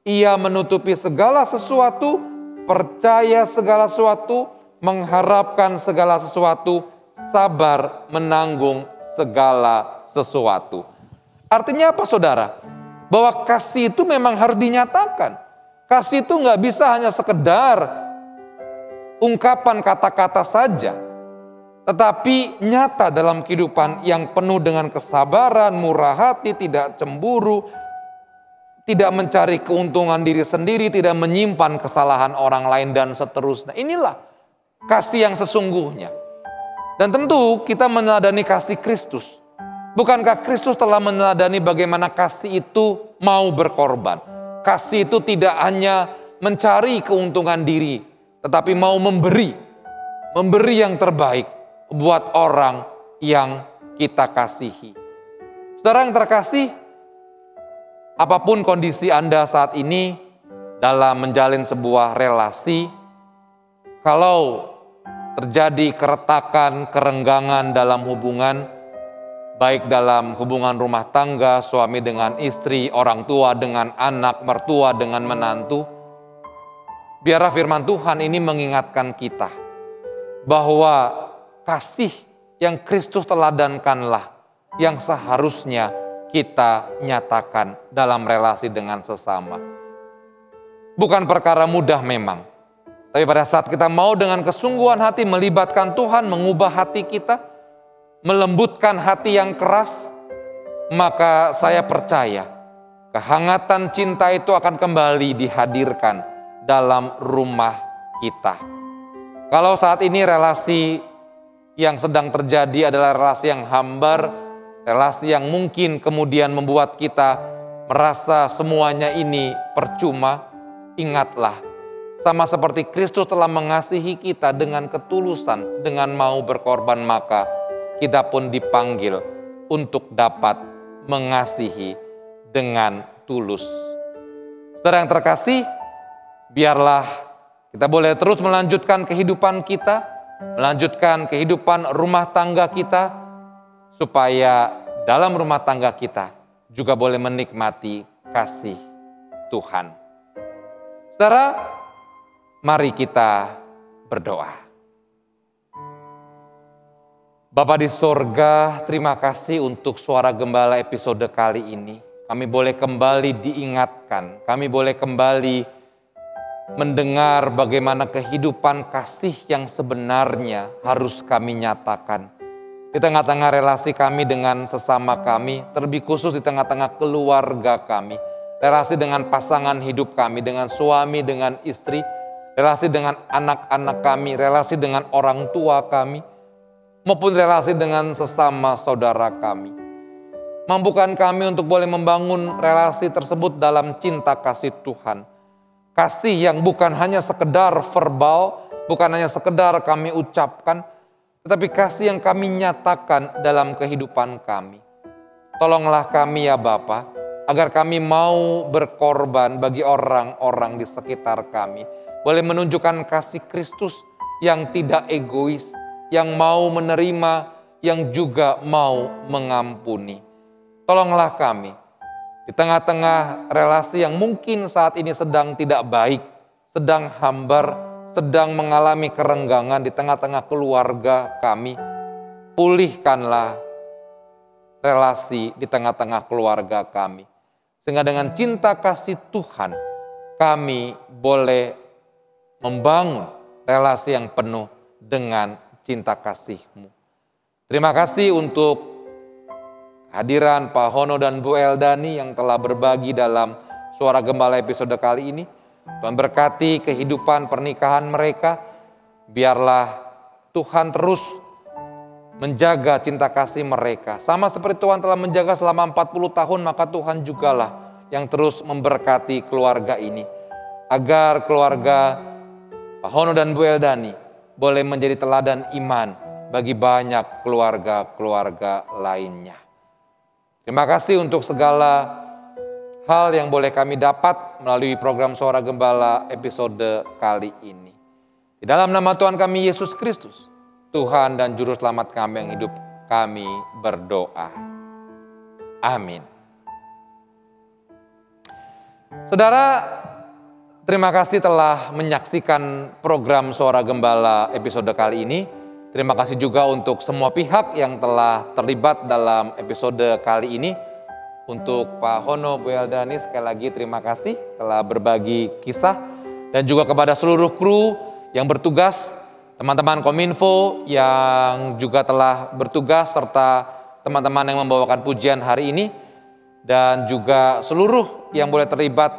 Ia menutupi segala sesuatu, percaya segala sesuatu, mengharapkan segala sesuatu, sabar menanggung segala sesuatu. Artinya apa saudara? Bahwa kasih itu memang harus dinyatakan. Kasih itu nggak bisa hanya sekedar ungkapan kata-kata saja. Tetapi nyata dalam kehidupan yang penuh dengan kesabaran, murah hati, tidak cemburu. tidak mencari keuntungan diri sendiri, tidak menyimpan kesalahan orang lain, dan seterusnya. Inilah kasih yang sesungguhnya. Dan tentu kita meneladani kasih Kristus. Bukankah Kristus telah meneladani bagaimana kasih itu mau berkorban? Kasih itu tidak hanya mencari keuntungan diri, tetapi mau memberi yang terbaik buat orang yang kita kasihi. Saudara yang terkasih, apapun kondisi Anda saat ini dalam menjalin sebuah relasi, kalau terjadi keretakan, kerenggangan dalam hubungan, baik dalam hubungan rumah tangga, suami dengan istri, orang tua dengan anak, mertua dengan menantu, biarlah firman Tuhan ini mengingatkan kita bahwa kasih yang Kristus teladankanlah yang seharusnya kita nyatakan dalam relasi dengan sesama. Bukan perkara mudah memang, tapi pada saat kita mau dengan kesungguhan hati melibatkan Tuhan, mengubah hati kita, melembutkan hati yang keras, maka saya percaya kehangatan cinta itu akan kembali dihadirkan dalam rumah kita. Kalau saat ini relasi yang sedang terjadi adalah relasi yang hambar, relasi yang mungkin kemudian membuat kita merasa semuanya ini percuma, ingatlah, sama seperti Kristus telah mengasihi kita dengan ketulusan, dengan mau berkorban, maka kita pun dipanggil untuk dapat mengasihi dengan tulus. Saudara yang terkasih, biarlah kita boleh terus melanjutkan kehidupan kita, melanjutkan kehidupan rumah tangga kita, supaya dalam rumah tangga kita juga boleh menikmati kasih Tuhan. Saudara, mari kita berdoa. Bapa di sorga, terima kasih untuk Suara Gembala episode kali ini. Kami boleh kembali diingatkan, kami boleh kembali mendengar bagaimana kehidupan kasih yang sebenarnya harus kami nyatakan. Di tengah-tengah relasi kami dengan sesama kami, terlebih khusus di tengah-tengah keluarga kami, relasi dengan pasangan hidup kami, dengan suami, dengan istri, relasi dengan anak-anak kami, relasi dengan orang tua kami, maupun relasi dengan sesama saudara kami. Mampukan kami untuk boleh membangun relasi tersebut dalam cinta kasih Tuhan. Kasih yang bukan hanya sekedar verbal, bukan hanya sekedar kami ucapkan, tetapi kasih yang kami nyatakan dalam kehidupan kami. Tolonglah kami ya Bapa, agar kami mau berkorban bagi orang-orang di sekitar kami. Boleh menunjukkan kasih Kristus yang tidak egois, yang mau menerima, yang juga mau mengampuni. Tolonglah kami di tengah-tengah relasi yang mungkin saat ini sedang tidak baik, sedang hambar, sedang mengalami kerenggangan di tengah-tengah keluarga kami. Pulihkanlah relasi di tengah-tengah keluarga kami. Sehingga dengan cinta kasih Tuhan, kami boleh membangun relasi yang penuh dengan cinta kasih-Mu. Terima kasih untuk hadiran Pak Hono dan Bu Eldani yang telah berbagi dalam Suara Gembala episode kali ini. Tuhan berkati kehidupan pernikahan mereka. Biarlah Tuhan terus menjaga cinta kasih mereka. Sama seperti Tuhan telah menjaga selama 40 tahun, maka Tuhan jugalah yang terus memberkati keluarga ini. Agar keluarga Pak Hono dan Bu Eldani boleh menjadi teladan iman bagi banyak keluarga-keluarga lainnya. Terima kasih untuk segala hal yang boleh kami dapat melalui program Suara Gembala episode kali ini. Di dalam nama Tuhan kami Yesus Kristus, Tuhan dan Juru Selamat kami yang hidup, kami berdoa. Amin. Saudara, terima kasih telah menyaksikan program Suara Gembala episode kali ini. Terima kasih juga untuk semua pihak yang telah terlibat dalam episode kali ini. Untuk Pak Hono, Bu Eldani, sekali lagi terima kasih telah berbagi kisah. Dan juga kepada seluruh kru yang bertugas, teman-teman Kominfo yang juga telah bertugas, serta teman-teman yang membawakan pujian hari ini. dan juga seluruh yang boleh terlibat,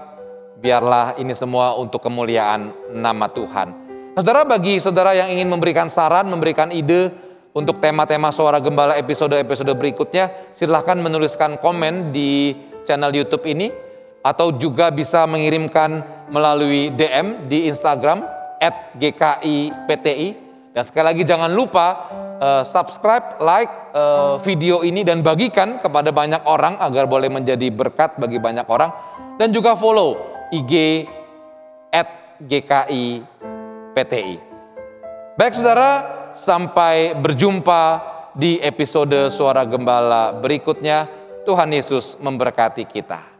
biarlah ini semua untuk kemuliaan nama Tuhan. Saudara, bagi saudara yang ingin memberikan saran, memberikan ide untuk tema-tema Suara Gembala episode-episode berikutnya, silahkan menuliskan komen di channel YouTube ini, atau juga bisa mengirimkan melalui DM di Instagram @GKIPTI. Dan sekali lagi jangan lupa subscribe, like video ini dan bagikan kepada banyak orang agar boleh menjadi berkat bagi banyak orang. Dan juga follow IG @GKIPTI. Baik saudara, sampai berjumpa di episode Suara Gembala berikutnya. Tuhan Yesus memberkati kita.